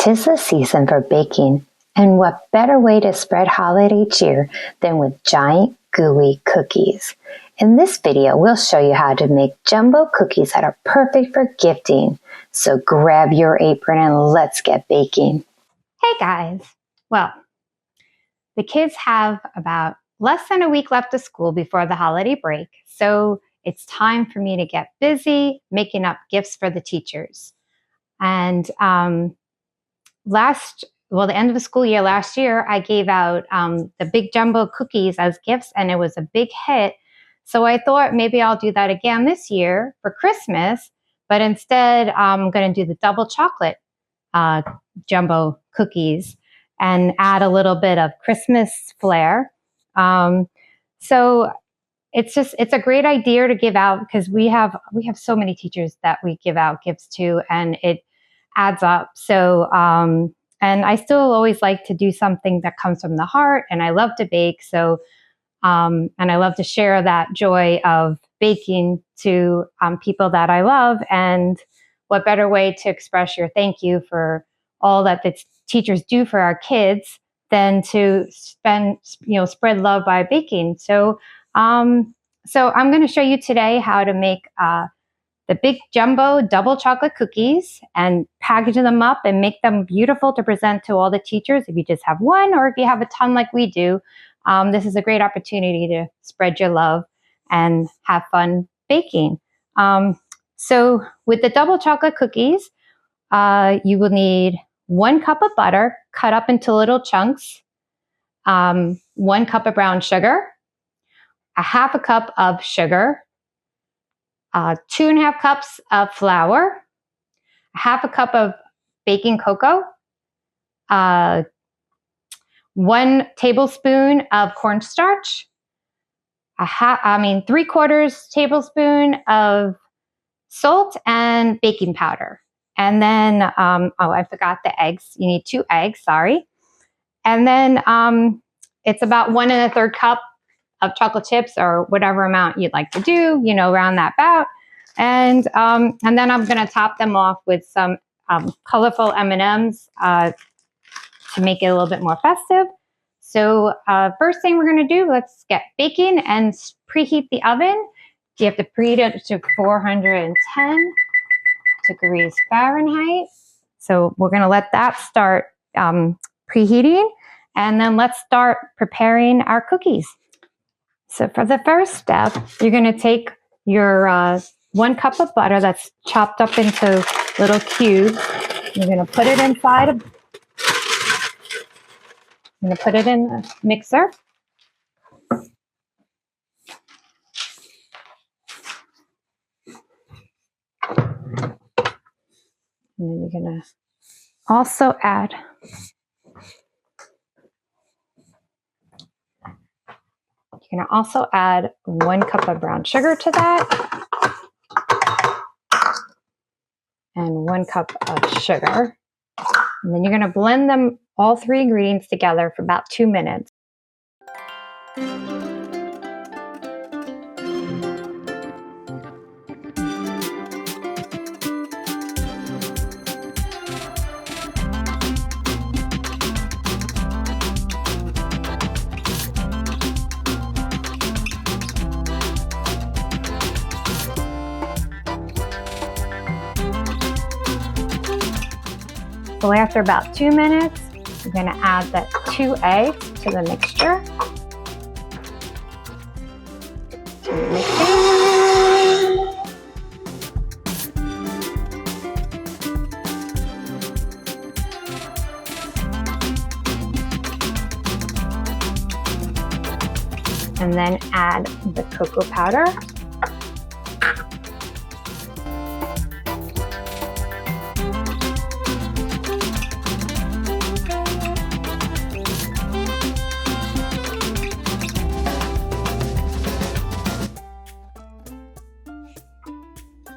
'Tis the season for baking, and what better way to spread holiday cheer than with giant gooey cookies? In this video, we'll show you how to make jumbo cookies that are perfect for gifting. So grab your apron and let's get baking. Hey guys! Well, the kids have about less than a week left of school before the holiday break, so it's time for me to get busy making up gifts for the teachers. And the end of the school year last year, I gave out the big jumbo cookies as gifts, and it was a big hit. So I thought maybe I'll do that again this year for Christmas, but instead I'm going to do the double chocolate jumbo cookies and add a little bit of Christmas flair. So it's a great idea to give out because we have so many teachers that we give out gifts to, and it adds up. So, and I still always like to do something that comes from the heart, and I love to bake. So, and I love to share that joy of baking to people that I love. And what better way to express your thank you for all that the teachers do for our kids than to spread love by baking. So I'm going to show you today how to make the big jumbo double chocolate cookies and package them up and make them beautiful to present to all the teachers if you just have one, or if you have a ton like we do. This is a great opportunity to spread your love and have fun baking. So with the double chocolate cookies, you will need 1 cup of butter cut up into little chunks, 1 cup of brown sugar, a half a cup of sugar, 2.5 cups of flour, a half a cup of baking cocoa, 1 tablespoon of cornstarch, 3/4 tablespoon of salt and baking powder. And then, I forgot the eggs. You need 2 eggs, sorry. And then it's about 1 1/3 cup of chocolate chips, or whatever amount you'd like to do, around that bout. And then I'm going to top them off with some colorful M&Ms to make it a little bit more festive. So first thing we're going to do, let's get baking and preheat the oven. You have to preheat it to 410 degrees Fahrenheit. So we're going to let that start preheating, and then let's start preparing our cookies. So for the first step, you're going to take your 1 cup of butter that's chopped up into little cubes. You're going to put it inside I'm going to put it in a mixer. And then you're going to also add You're going to also add 1 cup of brown sugar to that, and 1 cup of sugar. And then you're going to blend them, all 3 ingredients together, for about 2 minutes. So after about 2 minutes, you're going to add the 2 eggs to the mixture. And then add the cocoa powder.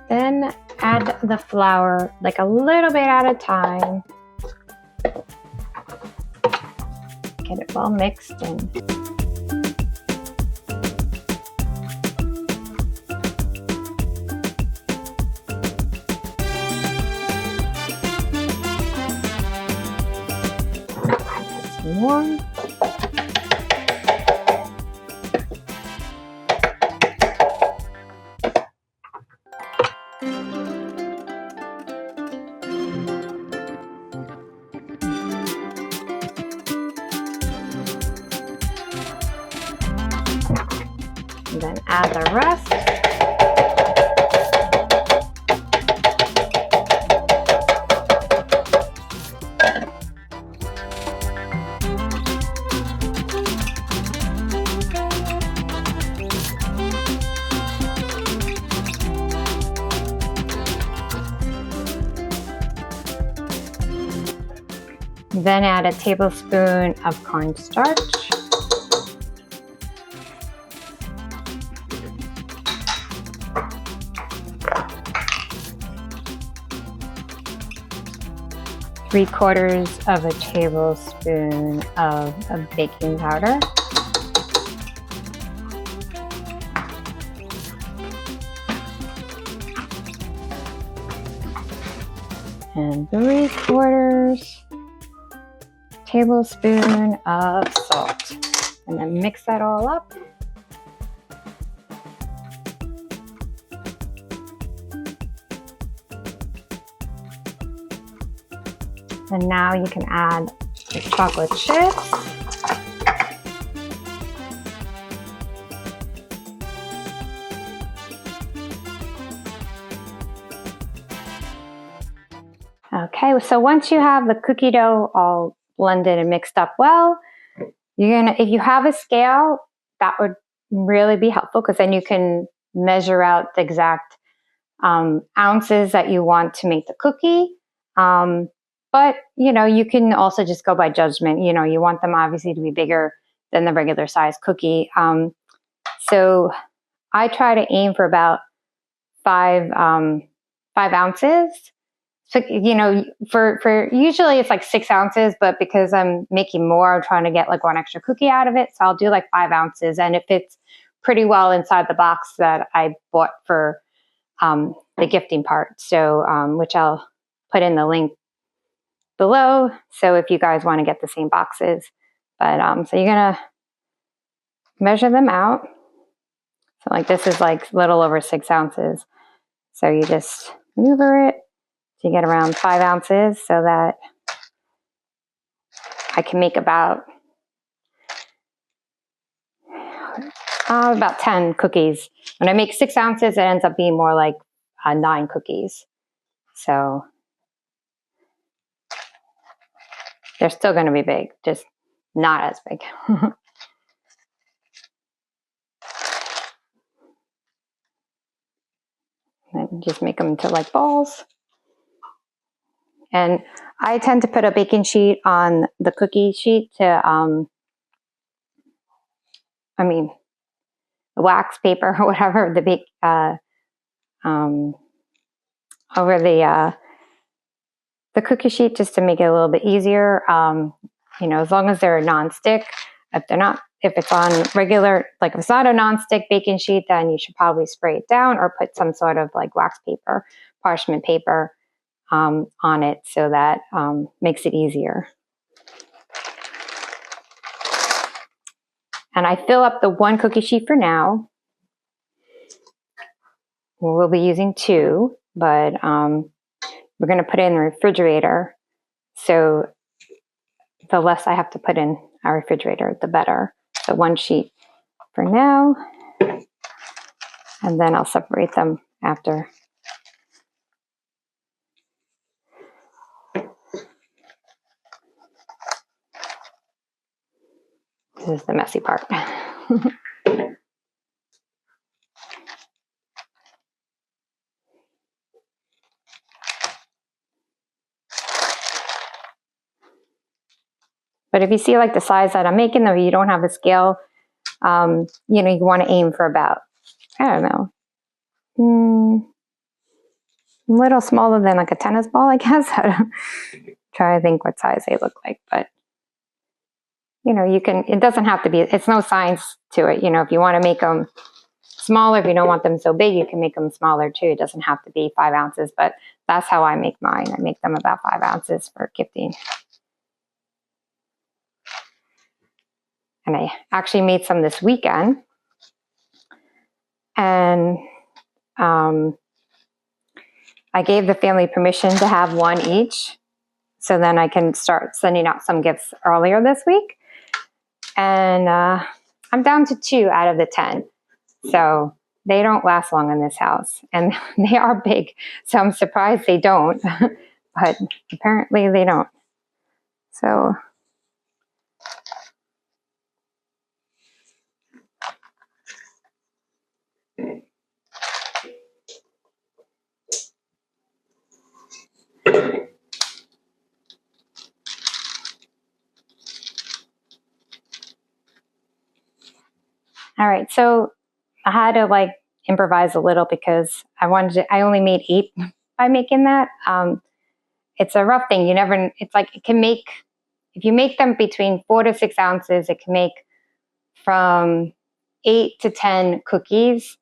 Then add the flour, like a little bit at a time. Get it well mixed in. some more. And then add the rest. Then add a tablespoon of cornstarch. Three-quarters of a tablespoon of baking powder. And 3/4 tablespoon of salt. And then mix that all up. And now you can add the chocolate chips. Okay, so once you have the cookie dough all blended and mixed up well, if you have a scale, that would really be helpful because then you can measure out the exact ounces that you want to make the cookie. But, you can also just go by judgment. You want them obviously to be bigger than the regular size cookie. So I try to aim for about 5 ounces. So, for usually it's like 6 ounces, but because I'm making more, I'm trying to get like 1 extra cookie out of it. So I'll do like 5 ounces, and it fits pretty well inside the box that I bought for the gifting part. So, which I'll put in the link below. So if you guys want to get the same boxes, but so you're gonna measure them out. So like this is like a little over 6 ounces. So you just maneuver it. So you get around 5 ounces so that I can make about 10 cookies. When I make 6 ounces, it ends up being more like 9 cookies. So they're still going to be big, just not as big. And just make them into like balls. And I tend to put a baking sheet on the cookie sheet to, wax paper or whatever, over the cookie sheet, just to make it a little bit easier. As long as they're nonstick. If it's on regular, like if it's not a nonstick baking sheet, then you should probably spray it down or put some sort of like wax paper, parchment paper on it, so that makes it easier. And I fill up the 1 cookie sheet for now. We'll be using 2, but we're going to put it in the refrigerator. So the less I have to put in our refrigerator, the better. So 1 sheet for now, and then I'll separate them after. This is the messy part. But if you see like the size that I'm making, though you don't have a scale, you want to aim for about, I don't know, a little smaller than like a tennis ball, I guess. Try to think what size they look like, but it doesn't have to be, it's no science to it. If you want to make them smaller, if you don't want them so big, you can make them smaller too. It doesn't have to be 5 ounces, but that's how I make mine. I make them about 5 ounces for gifting. And I actually made some this weekend. And I gave the family permission to have one each. So then I can start sending out some gifts earlier this week. And I'm down to 2 out of the 10. So they don't last long in this house. And they are big. So I'm surprised they don't. But apparently they don't. So all right, so I had to like improvise a little because I only made 8 by making that. It's a rough thing. It's like it can make, if you make them between 4 to 6 ounces, it can make from 8 to 10 cookies.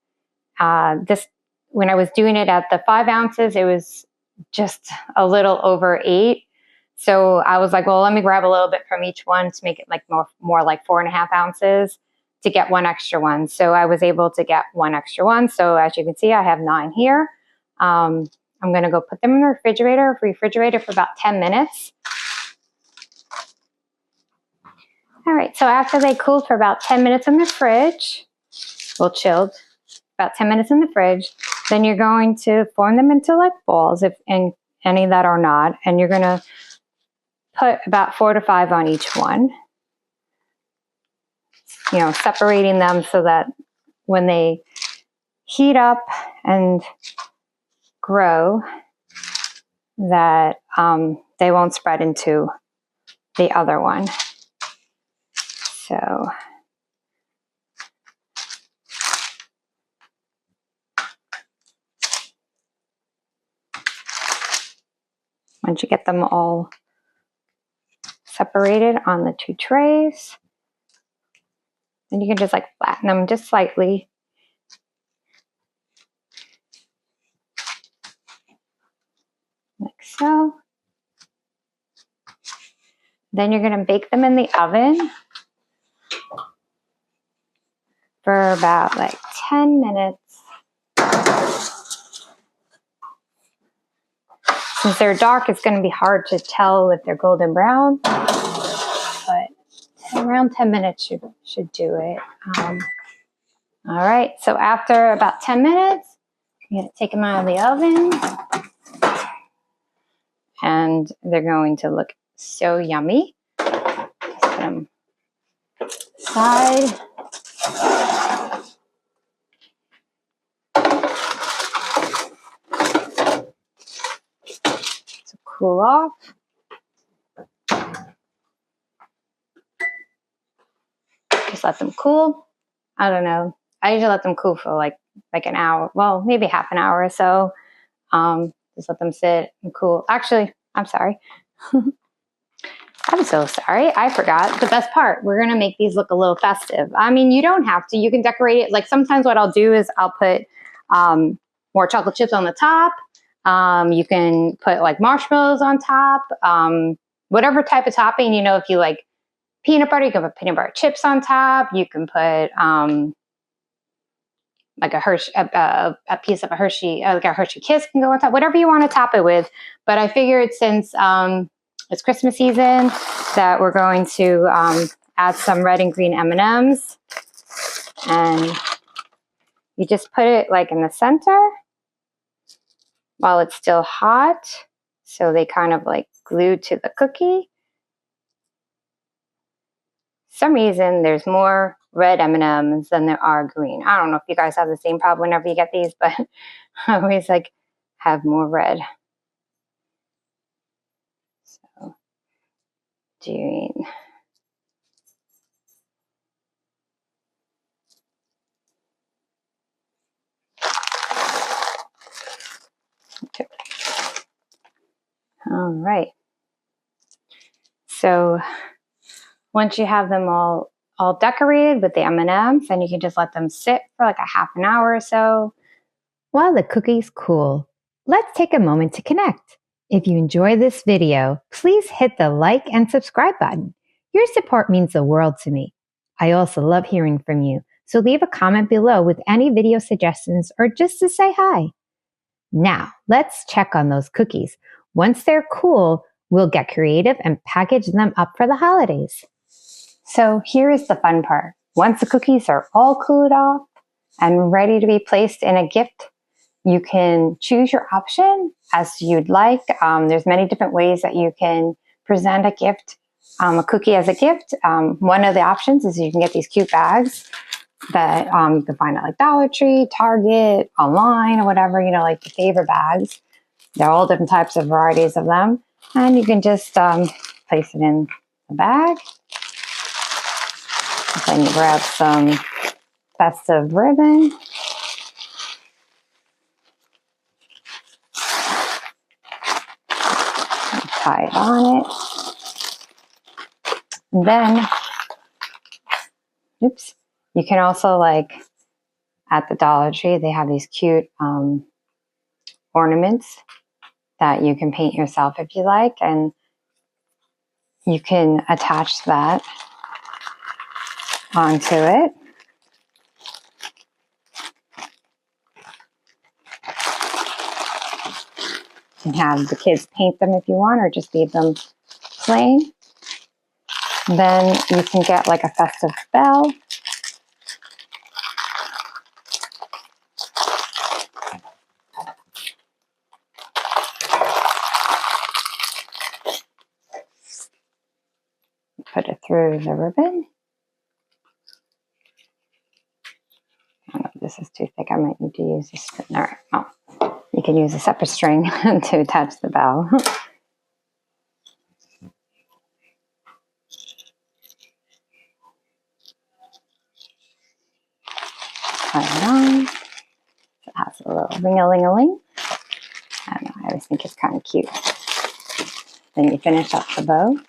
When I was doing it at the 5 ounces, it was just a little over 8. So I was like, well, let me grab a little bit from each one to make it like more like 4.5 ounces to get 1 extra one. So I was able to get 1 extra one. So as you can see, I have 9 here. I'm going to go put them in the refrigerator for about 10 minutes. All right, so after they cooled for about 10 minutes in the fridge, well, chilled, about 10 minutes in the fridge, then you're going to form them into like balls, if any that are not, and you're going to put about 4 to 5 on each one. You know, separating them so that when they heat up and grow, that they won't spread into the other one. So once you get them all separated on the 2 trays, then you can just like flatten them just slightly. Like so. Then you're going to bake them in the oven for about like 10 minutes. Since they're dark, it's going to be hard to tell if they're golden brown, but around 10 minutes should do it. All right, so after about 10 minutes, you're going to take them out of the oven, and they're going to look so yummy. Just put them aside. So cool off. Just let them cool. I don't know. I usually let them cool for like an hour. Well, maybe half an hour or so. Just let them sit and cool. Actually, I'm sorry. I'm so sorry. I forgot the best part. We're going to make these look a little festive. I mean, you don't have to. You can decorate it. Like sometimes what I'll do is I'll put more chocolate chips on the top. You can put like marshmallows on top. Whatever type of topping, you know, if you like peanut butter, you can put peanut butter chips on top. You can put like a piece of a Hershey, like a Hershey Kiss can go on top. Whatever you want to top it with. But I figured since it's Christmas season that we're going to add some red and green M&Ms. And you just put it like in the center while it's still hot. So they kind of like glue to the cookie. For some reason, there's more red M&Ms than there are green. I don't know if you guys have the same problem whenever you get these, but I always like have more red. So doing okay. All right. So once you have them all decorated with the M&Ms, then you can just let them sit for like a half an hour or so. While the cookies cool, let's take a moment to connect. If you enjoy this video, please hit the like and subscribe button. Your support means the world to me. I also love hearing from you, so leave a comment below with any video suggestions or just to say hi. Now, let's check on those cookies. Once they're cool, we'll get creative and package them up for the holidays. So here is the fun part. Once the cookies are all cooled off and ready to be placed in a gift, you can choose your option as you'd like. There's many different ways that you can present a gift, a cookie as a gift. One of the options is you can get these cute bags that you can find at like Dollar Tree, Target, online, or whatever, like your favorite bags. There are all different types of varieties of them. And you can just place it in the bag. Then you grab some festive ribbon. Tie it on it. And then, oops, you can also, like at the Dollar Tree, they have these cute ornaments that you can paint yourself if you like, and you can attach that onto it. You can have the kids paint them if you want, or just leave them plain. Then you can get like a festive bell. Put it through the ribbon. I don't know if this is too thick. I might need to use a string. All right. Oh, you can use a separate string to attach the bell. Tie it on. It has a little ring-a-ling-a-ling. I don't know. I always think it's kind of cute. Then you finish up the bow.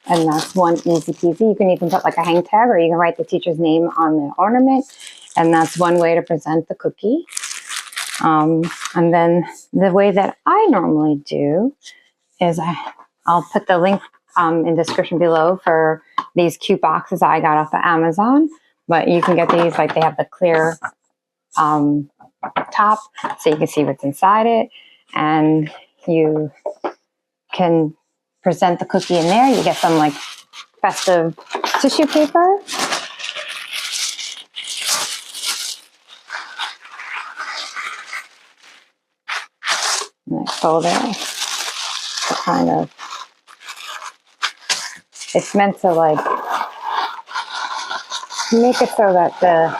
And that's one easy peasy. You can even put like a hang tag, or you can write the teacher's name on the ornament. And that's one way to present the cookie. And then the way that I normally do is I'll put the link in the description below for these cute boxes I got off of Amazon. But you can get these, like they have the clear top, so you can see what's inside it. And you can present the cookie in there. You get some like festive tissue paper. And I fold it to kind of, it's meant to like make it so that the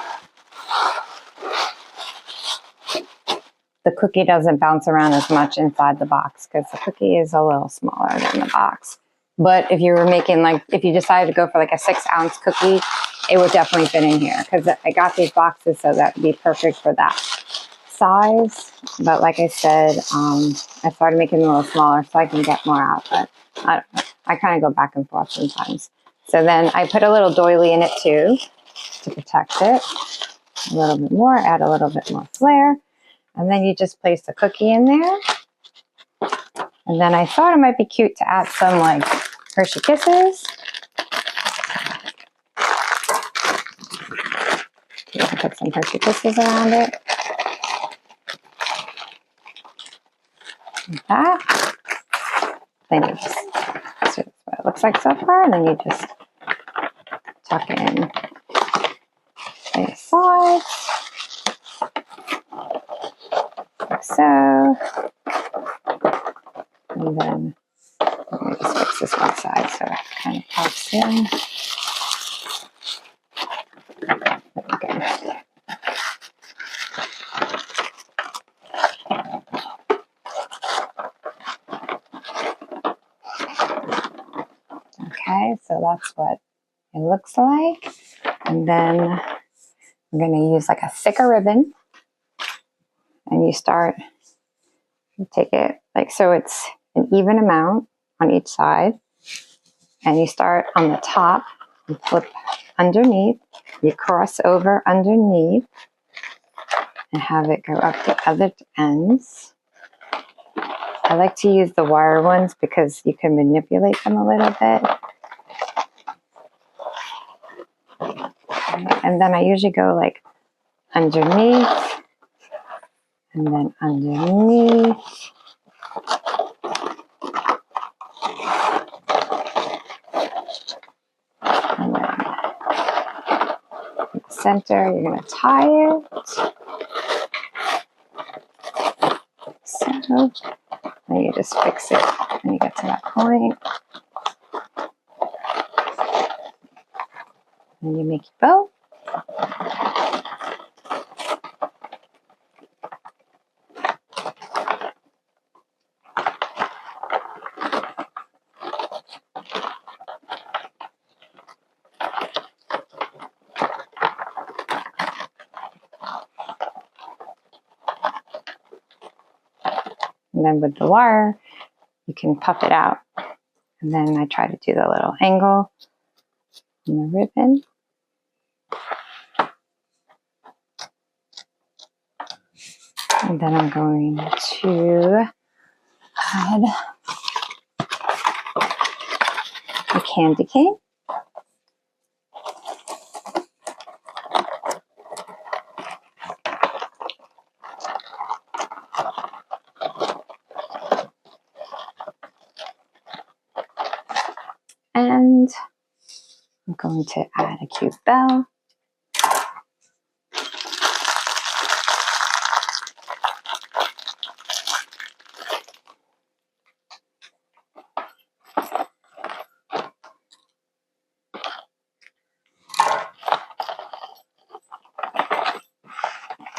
cookie doesn't bounce around as much inside the box, because the cookie is a little smaller than the box. But if you were making like, if you decided to go for like a 6-ounce cookie, it would definitely fit in here, because I got these boxes so that would be perfect for that size. But like I said, I started making them a little smaller so I can get more out, but I kind of go back and forth sometimes. So then I put a little doily in it too to protect it a little bit more, add a little bit more flair. And then you just place the cookie in there. And then I thought it might be cute to add some like Hershey Kisses. You can put some Hershey Kisses around it. Like that. Then you just, that's what it looks like so far. And then you just tuck in the sides. Like so. And then let me just fix this one side so it kind of pops in. Okay. Okay, so that's what it looks like. And then I'm going to use like a thicker ribbon. And you start, you take it like so it's an even amount. on each side. And you start on the top and flip underneath. You cross over underneath and have it go up the other ends. I like to use the wire ones because you can manipulate them a little bit. And then I usually go like underneath and then underneath. And then in the center, you're going to tie it. So then you just fix it when you get to that point. And you make your bow. And then with the wire, you can puff it out. And then I try to do the little angle on the ribbon. And then I'm going to add a candy cane. And I'm going to add a cute bell.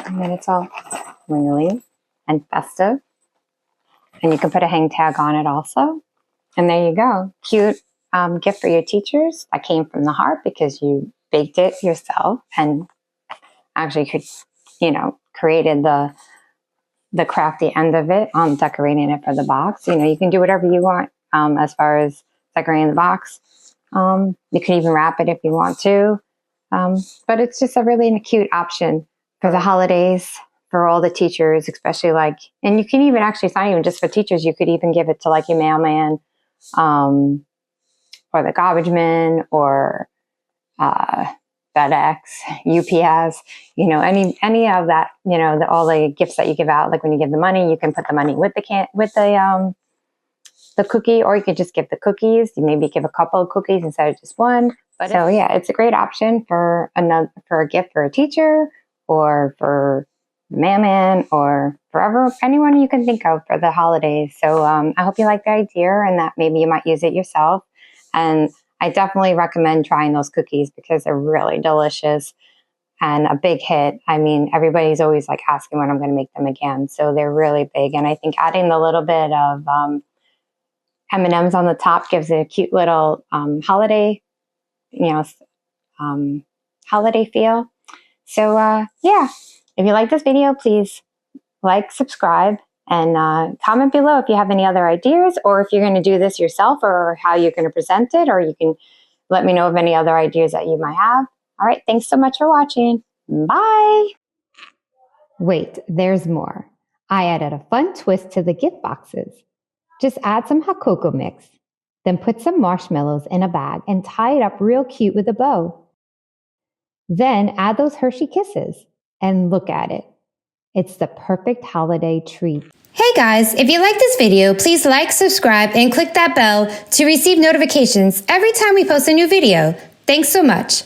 And then it's all ringly and festive. And you can put a hang tag on it also. And there you go. Cute gift for your teachers. That came from the heart because you baked it yourself and actually could, created the crafty end of it on decorating it for the box. You can do whatever you want as far as decorating the box. You can even wrap it if you want to. But it's just a really cute option for the holidays for all the teachers, especially and you can even actually, it's not even just for teachers, you could even give it to your mailman or the garbage man or FedEx, UPS, any of that, all the gifts that you give out, like when you give the money, you can put the money with the cookie, or you could just give the cookies. You maybe give a couple of cookies instead of just one. But so yeah, it's a great option for a gift for a teacher or for the mailman or forever, anyone you can think of for the holidays. So I hope you like the idea and that maybe you might use it yourself. And I definitely recommend trying those cookies because they're really delicious and a big hit. I mean, everybody's always asking when I'm going to make them again. So they're really big. And I think adding a little bit of M&Ms on the top gives it a cute little holiday, holiday feel. So yeah, if you like this video, please like, subscribe, and comment below if you have any other ideas or if you're going to do this yourself or how you're going to present it, or you can let me know of any other ideas that you might have. All right, thanks so much for watching. Bye. Wait, there's more. I added a fun twist to the gift boxes. Just add some hot cocoa mix, then put some marshmallows in a bag and tie it up real cute with a bow. Then add those Hershey Kisses and look at it. It's the perfect holiday treat. Hey guys, if you like this video, please like, subscribe, and click that bell to receive notifications every time we post a new video. Thanks so much.